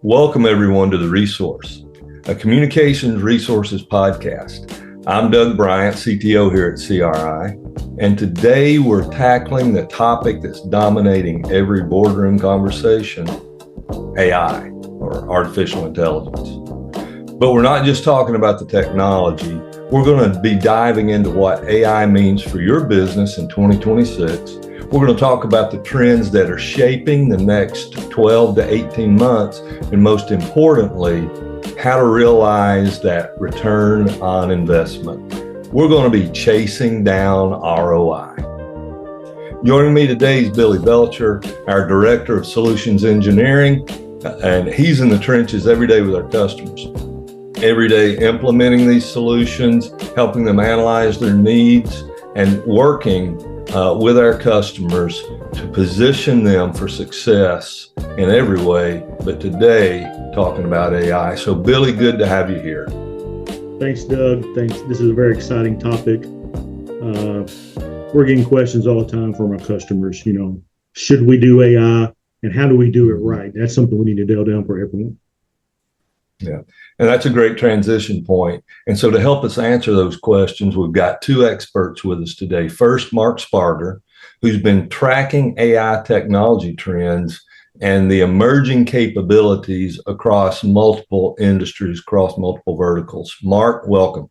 Welcome, everyone, to The Resource, a communications resources podcast. I'm Doug Bryant, CTO here at CRI, and today we're tackling the topic that's dominating every boardroom conversation, AI, or artificial intelligence. But we're not just talking about the technology. We're going to be diving into what AI means for your business in 2026. We're going to talk about the trends that are shaping the next 12 to 18 months, and most importantly, how to realize that return on investment. We're going to be chasing down ROI. Joining me today is Billy Belcher, our Director of Solutions Engineering, and he's in the trenches every day with our customers. Every day implementing these solutions, helping them analyze their needs, and working with our customers to position them for success in every way, but today talking about AI. So Billy, good to have you here. Thanks, Doug. Thanks. This is a very exciting topic. We're getting questions all the time from our customers, should we do AI and how do we do it right? That's something we need to delve down for everyone. Yeah, and that's a great transition point. And so to help us answer those questions, we've got two experts with us today. First, Mark Sparger, who's been tracking AI technology trends and the emerging capabilities across multiple industries, across multiple verticals. Mark, welcome.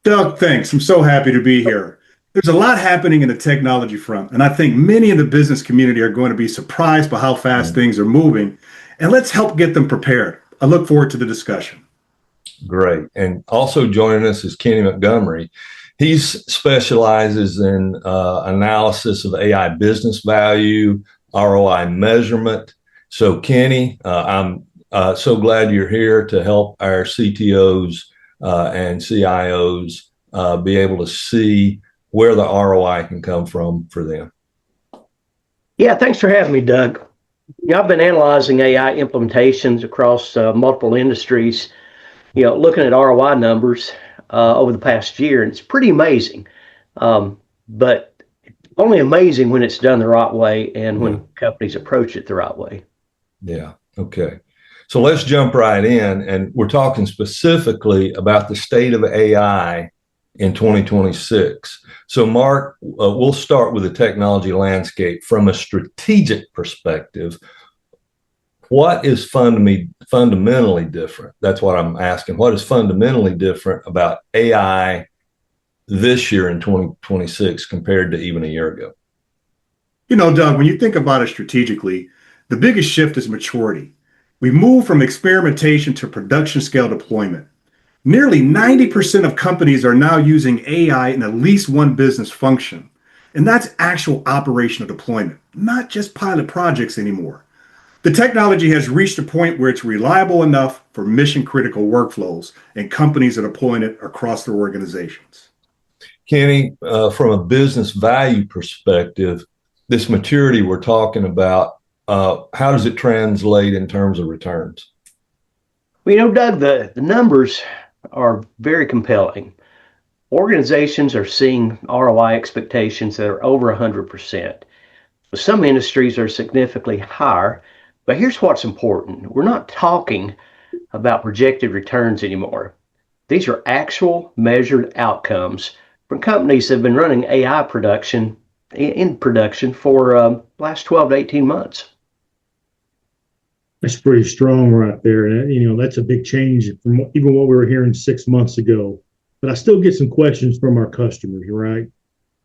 Doug, thanks. I'm so happy to be here. There's a lot happening in the technology front, and I think many in the business community are going to be surprised by how fast things are moving, and let's help get them prepared. I look forward to the discussion. Great. And also joining us is Kenny Montgomery. He specializes in analysis of AI business value, ROI measurement. So Kenny, I'm so glad you're here to help our CTOs and CIOs be able to see where the ROI can come from for them. Yeah, thanks for having me, Doug. I've been analyzing AI implementations across multiple industries, looking at ROI numbers over the past year, and it's pretty amazing. But only amazing when it's done the right way and when companies approach it the right way. Yeah. Okay. So let's jump right in, and we're talking specifically about the state of AI in 2026. So Mark, we'll start with the technology landscape from a strategic perspective. What is fundamentally different? That's what I'm asking. What is fundamentally different about AI this year in 2026 compared to even a year ago? Doug, when you think about it strategically, the biggest shift is maturity. We move from experimentation to production scale deployment. Nearly 90% of companies are now using AI in at least one business function. And that's actual operational deployment, not just pilot projects anymore. The technology has reached a point where it's reliable enough for mission critical workflows, and companies are deploying it across their organizations. Kenny, from a business value perspective, this maturity we're talking about, how does it translate in terms of returns? Well, Doug, the numbers are very compelling. Organizations are seeing ROI expectations that are over 100%. Some industries are significantly higher, but here's what's important. We're not talking about projected returns anymore. These are actual measured outcomes from companies that have been running AI production in production for last 12 to 18 months. That's pretty strong right there. And, that's a big change from even what we were hearing 6 months ago. But I still get some questions from our customers, right?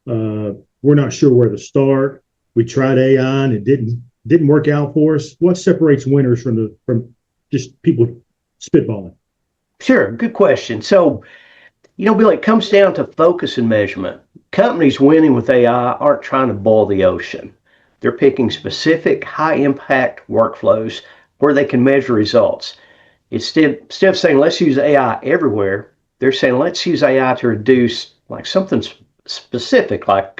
We're not sure where to start. We tried AI and it didn't work out for us. What separates winners from just people spitballing? Sure, good question. So, Bill, it comes down to focus and measurement. Companies winning with AI aren't trying to boil the ocean. They're picking specific high-impact workflows where they can measure results. Instead of saying, let's use AI everywhere, they're saying, let's use AI to reduce like something specific, like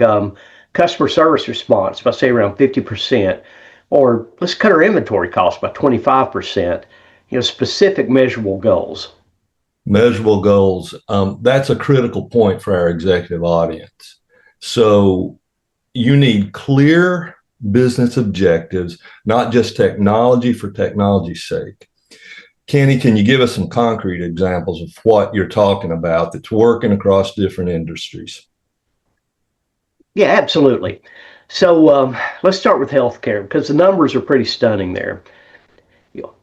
customer service response by, say, around 50%, or let's cut our inventory costs by 25%, specific measurable goals. Measurable goals. That's a critical point for our executive audience. So you need clear business objectives, not just technology for technology's sake. Kenny, can you give us some concrete examples of what you're talking about that's working across different industries? Yeah, absolutely. So let's start with healthcare because the numbers are pretty stunning there.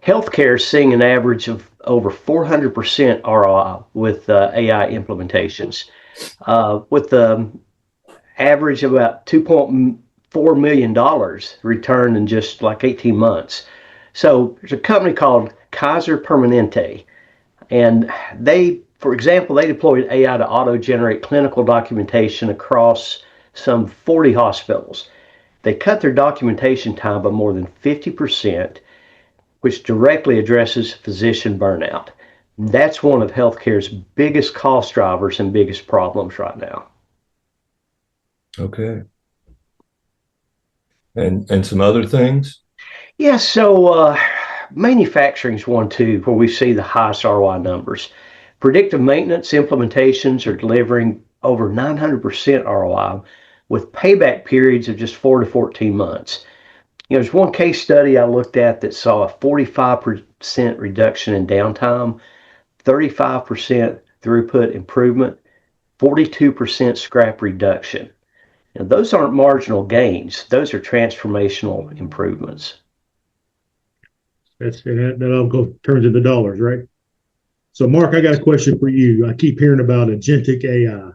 Healthcare is seeing an average of over 400% ROI with AI implementations, with the average of about $2.4 million return in just like 18 months. So there's a company called Kaiser Permanente, and for example, they deployed AI to auto-generate clinical documentation across some 40 hospitals. They cut their documentation time by more than 50%, which directly addresses physician burnout. That's one of healthcare's biggest cost drivers and biggest problems right now. Okay. And some other things? Yeah, so manufacturing is one too, where we see the highest ROI numbers. Predictive maintenance implementations are delivering over 900% ROI with payback periods of just 4 to 14 months. There's one case study I looked at that saw a 45% reduction in downtime, 35% throughput improvement, 42% scrap reduction. Now, those aren't marginal gains, those are transformational improvements. That all turns into dollars, right? So, Mark, I got a question for you. I keep hearing about agentic AI.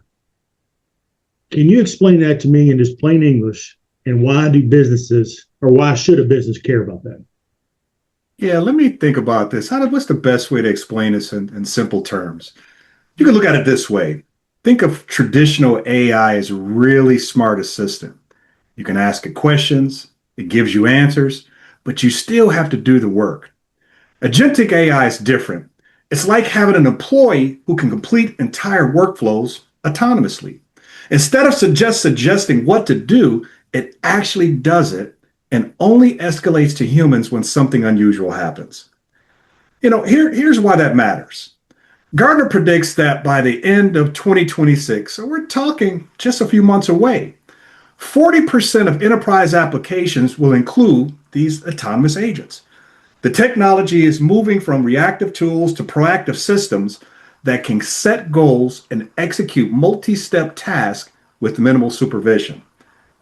Can you explain that to me in just plain English? And why should a business care about that? Yeah, let me think about this. What's the best way to explain this in simple terms? You can look at it this way. Think of traditional AI as a really smart assistant. You can ask it questions, it gives you answers, but you still have to do the work. Agentic AI is different. It's like having an employee who can complete entire workflows autonomously. Instead of suggesting what to do, it actually does it and only escalates to humans when something unusual happens. Here's why that matters. Gartner predicts that by the end of 2026, so we're talking just a few months away, 40% of enterprise applications will include these autonomous agents. The technology is moving from reactive tools to proactive systems that can set goals and execute multi-step tasks with minimal supervision.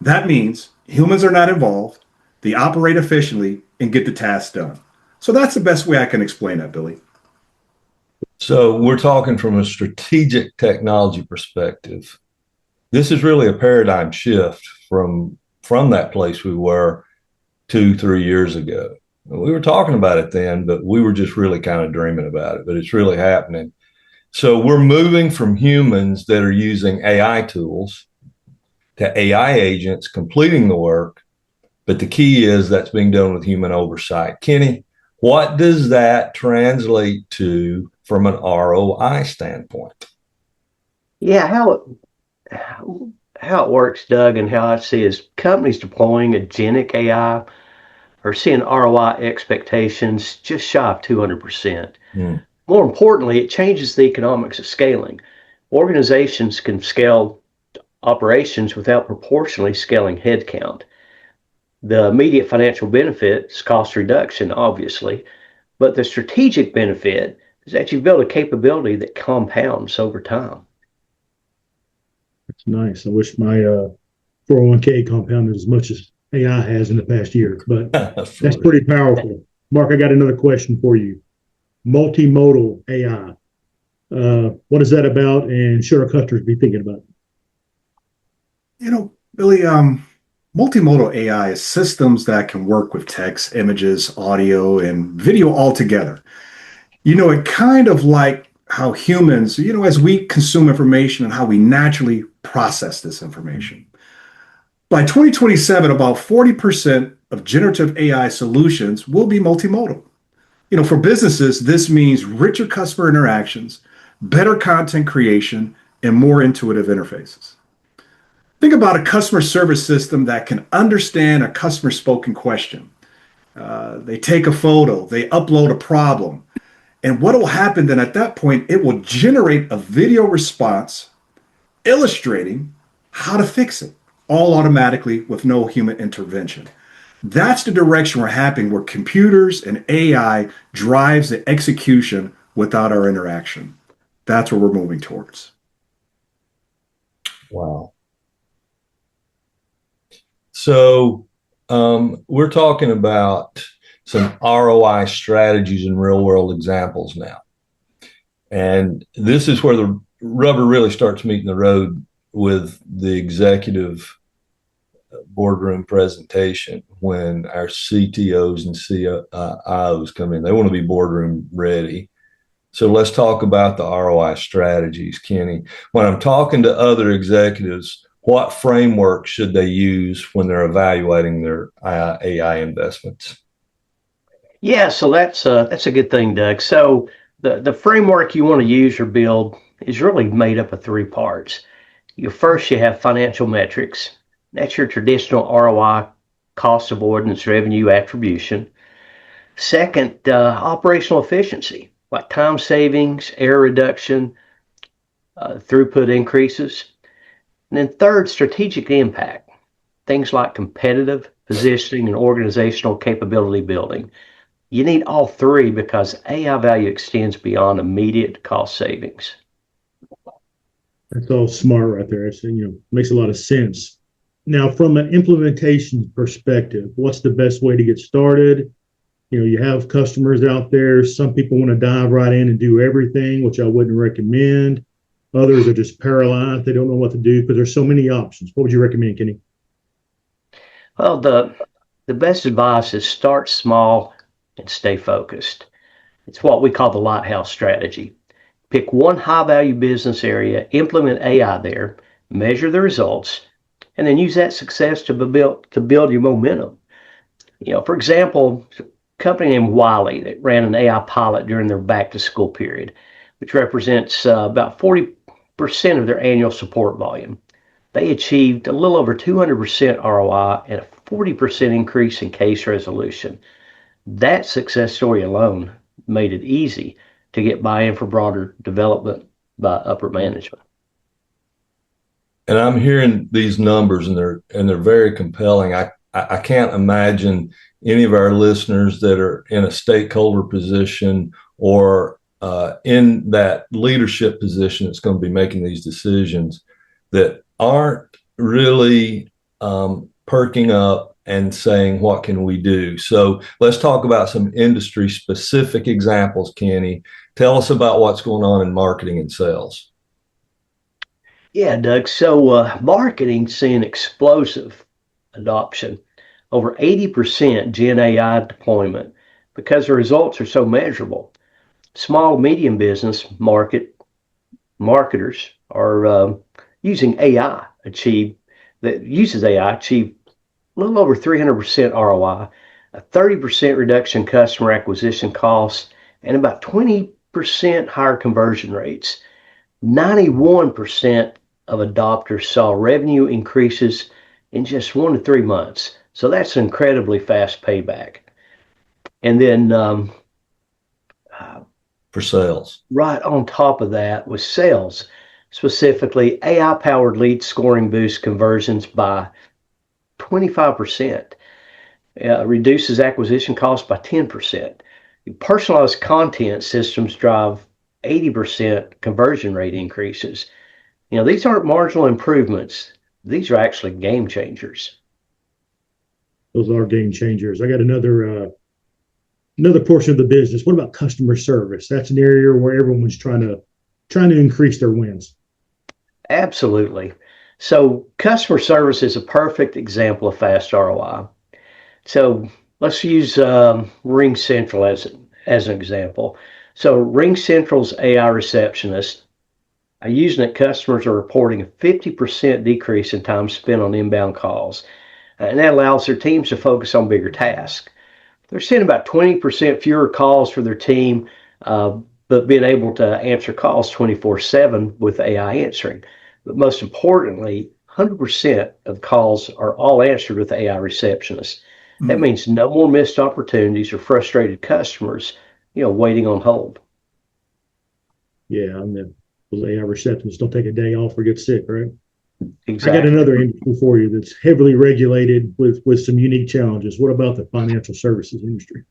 That means humans are not involved, they operate efficiently and get the task done. So that's the best way I can explain that, Billy. So we're talking from a strategic technology perspective. This is really a paradigm shift from that place we were 2-3 years ago. We were talking about it then, but we were just really kind of dreaming about it, but it's really happening. So we're moving from humans that are using AI tools to AI agents completing the work. But the key is that's being done with human oversight. Kenny, what does that translate to from an ROI standpoint? Yeah, how it works, Doug, and how I see is companies deploying agentic AI are seeing ROI expectations just shy of 200%. More importantly, it changes the economics of scaling. Organizations can scale operations without proportionally scaling headcount. The immediate financial benefit is cost reduction, obviously, but the strategic benefit is that you build a capability that compounds over time. That's nice. I wish my 401k compounded as much as AI has in the past year, but that's pretty powerful. Mark, I got another question for you. Multimodal AI. What is that about, and should our customers be thinking about it? Billy, multimodal AI is systems that can work with text, images, audio, and video all together. It kind of like how humans, as we consume information and how we naturally process this information. By 2027, about 40% of generative AI solutions will be multimodal. For businesses, this means richer customer interactions, better content creation, and more intuitive interfaces. Think about a customer service system that can understand a customer spoken question. They take a photo, they upload a problem, and what will happen then at that point, it will generate a video response illustrating how to fix it. all automatically with no human intervention. That's the direction we're having, where computers and AI drives the execution without our interaction. That's what we're moving towards. Wow. So we're talking about some ROI strategies and real world examples now. And this is where the rubber really starts meeting the road with the executive boardroom presentation when our CTOs and CIOs come in. They want to be boardroom ready. So let's talk about the ROI strategies, Kenny. When I'm talking to other executives, what framework should they use when they're evaluating their AI investments? Yeah, so that's a good thing, Doug. So the framework you want to use or build is really made up of three parts. First, you have financial metrics. That's your traditional ROI, cost avoidance, revenue attribution. Second, operational efficiency, like time savings, error reduction, throughput increases. And then third, strategic impact, things like competitive positioning and organizational capability building. You need all three because AI value extends beyond immediate cost savings. That's all smart right there. It's, makes a lot of sense. Now, from an implementation perspective, what's the best way to get started? You have customers out there. Some people want to dive right in and do everything, which I wouldn't recommend. Others are just paralyzed. They don't know what to do because there's so many options. What would you recommend, Kenny? Well, the best advice is start small and stay focused. It's what we call the lighthouse strategy. Pick one high value business area, implement AI there, measure the results, and then use that success to build your momentum. For example, a company named Wiley that ran an AI pilot during their back to school period, which represents about 40% of their annual support volume. They achieved a little over 200% ROI and a 40% increase in case resolution. That success story alone made it easy to get buy-in for broader development by upper management. And I'm hearing these numbers, and they're very compelling. I can't imagine any of our listeners that are in a stakeholder position or in that leadership position that's going to be making these decisions that aren't really perking up and saying, what can we do? So let's talk about some industry specific examples, Kenny. Tell us about what's going on in marketing and sales. Yeah, Doug. So marketing's seeing explosive adoption, over 80% Gen AI deployment because the results are so measurable. Small, medium business marketers are using AI uses AI achieve a little over 300% ROI, a 30% reduction in customer acquisition costs, and about 20% higher conversion rates. 91% of adopters saw revenue increases in just 1 to 3 months. So that's an incredibly fast payback. And then for sales, right on top of that with sales, specifically AI-powered lead scoring boosts conversions by 25%, reduces acquisition costs by 10%. Personalized content systems drive 80% conversion rate increases. These aren't marginal improvements. These are actually game changers. Those are game changers. I got another portion of the business. What about customer service? That's an area where everyone's trying to increase their wins. Absolutely. So customer service is a perfect example of fast ROI. So let's use Ring Central as an example. So Ring Central's AI receptionist, using it, customers are reporting a 50% decrease in time spent on inbound calls. And that allows their teams to focus on bigger tasks. They're seeing about 20% fewer calls for their team, but being able to answer calls 24/7 with AI answering. But most importantly, 100% of calls are all answered with AI receptionists. That means no more missed opportunities or frustrated customers, waiting on hold. Yeah, those AI receptionists don't take a day off or get sick, right? I got another industry for you that's heavily regulated with some unique challenges. What about the financial services industry?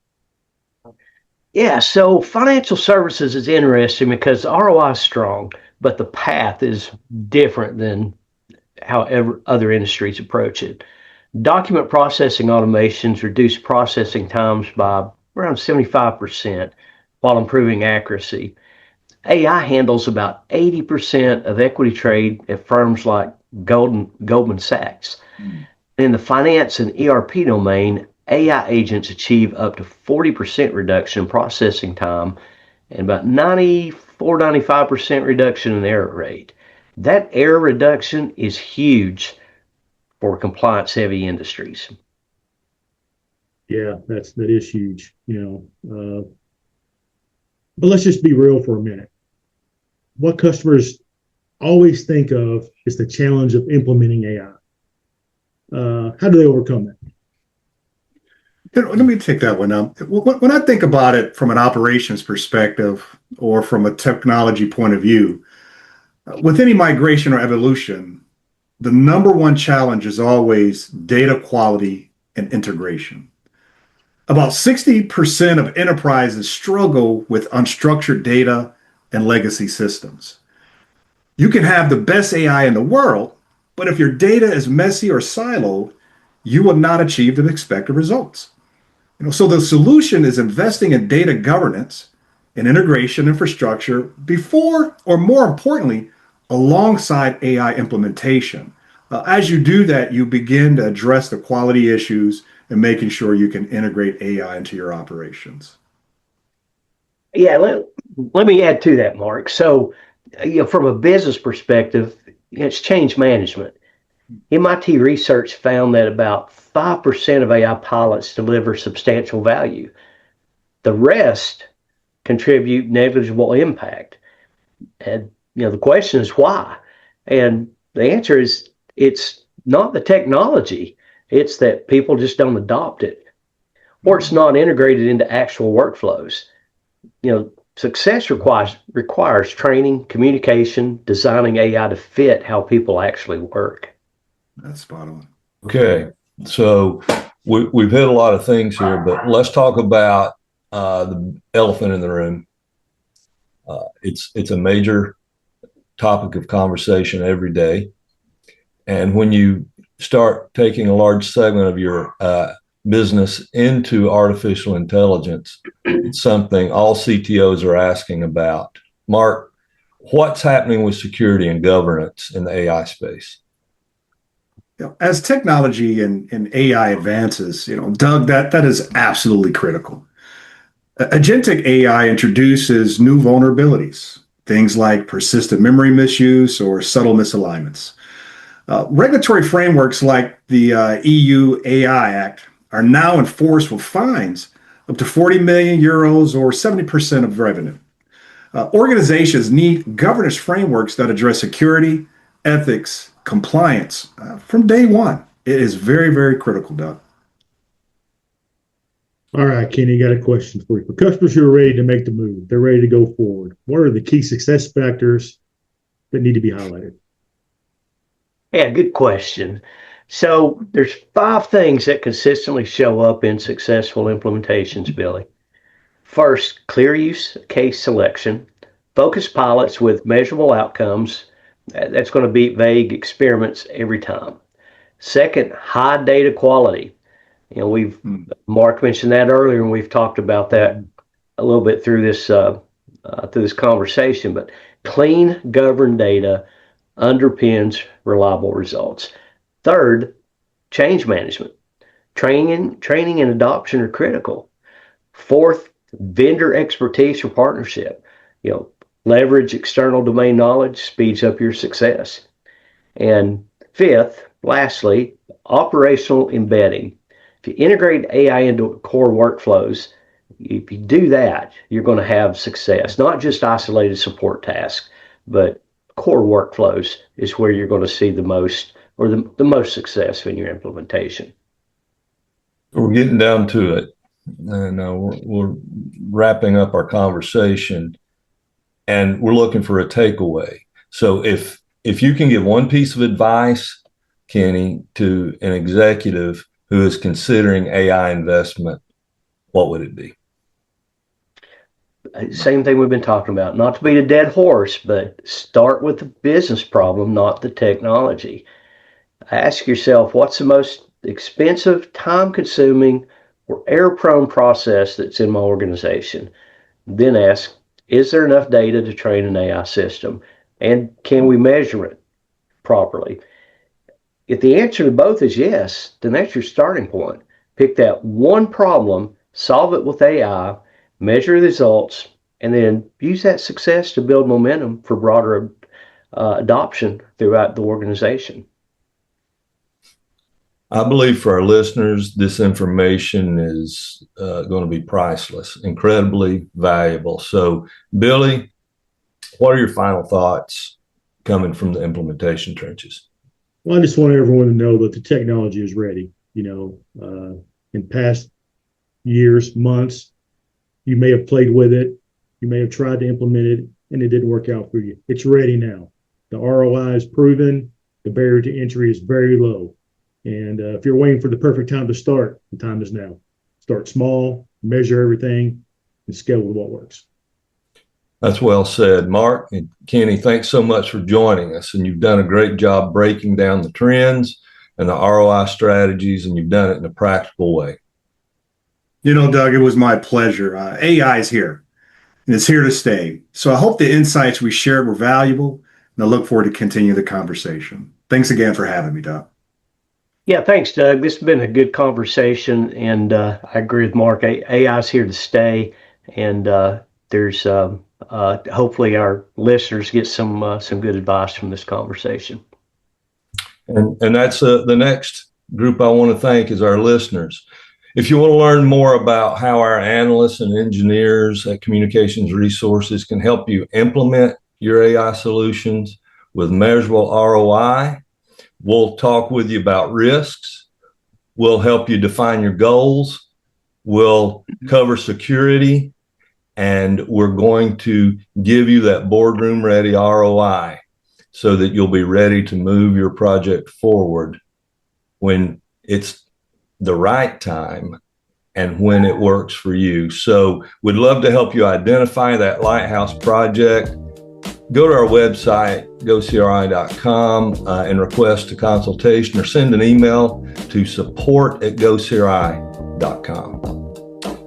Yeah, so financial services is interesting because ROI is strong, but the path is different than how other industries approach it. Document processing automations reduce processing times by around 75% while improving accuracy. AI handles about 80% of equity trade at firms like Goldman Sachs. In the finance and ERP domain, AI agents achieve up to 40% reduction in processing time and about 95% reduction in error rate. That error reduction is huge for compliance heavy industries. Yeah, that is huge, but let's just be real for a minute. What customers always think of is the challenge of implementing AI. How do they overcome that? Let me take that one up. When I think about it from an operations perspective or from a technology point of view, with any migration or evolution, the number one challenge is always data quality and integration. About 60% of enterprises struggle with unstructured data and legacy systems. You can have the best AI in the world, but if your data is messy or siloed, you will not achieve the expected results. So the solution is investing in data governance and integration infrastructure before, or more importantly, alongside AI implementation. As you do that, you begin to address the quality issues and making sure you can integrate AI into your operations. Yeah, let me add to that, Mark. So, from a business perspective, it's change management. MIT research found that about 5% of AI pilots deliver substantial value. The rest contribute negligible impact. And the question is why? And the answer is it's not the technology, it's that people just don't adopt it, or it's not integrated into actual workflows. Success requires training, communication, designing AI to fit how people actually work. That's spot on. Okay, so we've hit a lot of things here, but let's talk about the elephant in the room. It's a major topic of conversation every day. And when you start taking a large segment of your business into artificial intelligence, it's something all CTOs are asking about. Mark, what's happening with security and governance in the AI space? As technology and AI advances, Doug, that is absolutely critical. Agentic AI introduces new vulnerabilities, things like persistent memory misuse or subtle misalignments. Regulatory frameworks like the EU AI Act are now enforced with fines up to 40 million euros or 70% of revenue. Organizations need governance frameworks that address security, ethics, compliance from day one. It is very, very critical, Doug. All right, Kenny, got a question for you. For customers who are ready to make the move, they're ready to go forward. What are the key success factors that need to be highlighted? Yeah, good question. So there's 5 things that consistently show up in successful implementations, Billy. First, clear use case selection, focus pilots with measurable outcomes. That's going to beat vague experiments every time. Second, high data quality. Mark mentioned that earlier, and we've talked about that a little bit through this conversation. But clean, governed data underpins reliable results. Third, change management. Training and adoption are critical. Fourth, vendor expertise or partnership. Leverage external domain knowledge speeds up your success. And fifth, lastly, operational embedding. If you integrate AI into core workflows, if you do that, you're going to have success. Not just isolated support tasks, but core workflows is where you're going to see the most success in your implementation. We're getting down to it, and we're wrapping up our conversation, and we're looking for a takeaway. So if if you can give one piece of advice, Kenny, to an executive who is considering AI investment, what would it be? Same thing we've been talking about. Not to beat a dead horse, but start with the business problem, not the technology. Ask yourself, what's the most expensive, time-consuming, or error-prone process that's in my organization? Then ask, is there enough data to train an AI system? And can we measure it properly? If the answer to both is yes, then that's your starting point. Pick that one problem, solve it with AI, measure the results, and then use that success to build momentum for broader adoption throughout the organization. I believe for our listeners, this information is going to be priceless, incredibly valuable. So, Billy, what are your final thoughts coming from the implementation trenches? Well, I just want everyone to know that the technology is ready. In past years, months, you may have played with it, you may have tried to implement it, and it didn't work out for you. It's ready now. The ROI is proven. The barrier to entry is very low. And if you're waiting for the perfect time to start, the time is now. Start small, measure everything, and scale with what works. That's well said. Mark and Kenny, thanks so much for joining us. And you've done a great job breaking down the trends and the ROI strategies, and you've done it in a practical way. Doug, it was my pleasure. AI is here, and it's here to stay. So I hope the insights we shared were valuable, and I look forward to continue the conversation. Thanks again for having me, Doug. Yeah, thanks, Doug. This has been a good conversation, and I agree with Mark. AI is here to stay, and there's hopefully our listeners get some good advice from this conversation. And that's the next group I want to thank is our listeners. If you want to learn more about how our analysts and engineers at Communications Resources can help you implement your AI solutions with measurable ROI, we'll talk with you about risks. We'll help you define your goals. We'll cover security. And we're going to give you that boardroom ready ROI so that you'll be ready to move your project forward when it's the right time and when it works for you. So we'd love to help you identify that lighthouse project. Go to our website, gocri.com, and request a consultation, or send an email to support@gocri.com.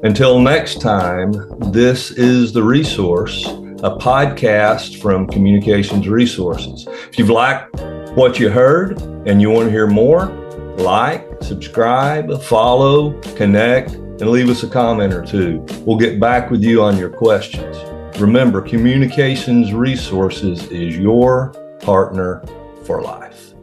Until next time, this is The Resource, a podcast from Communications Resources. If you've liked what you heard and you want to hear more, like, subscribe, follow, connect, and leave us a comment or two. We'll get back with you on your questions. Remember, Communications Resources is your partner for life.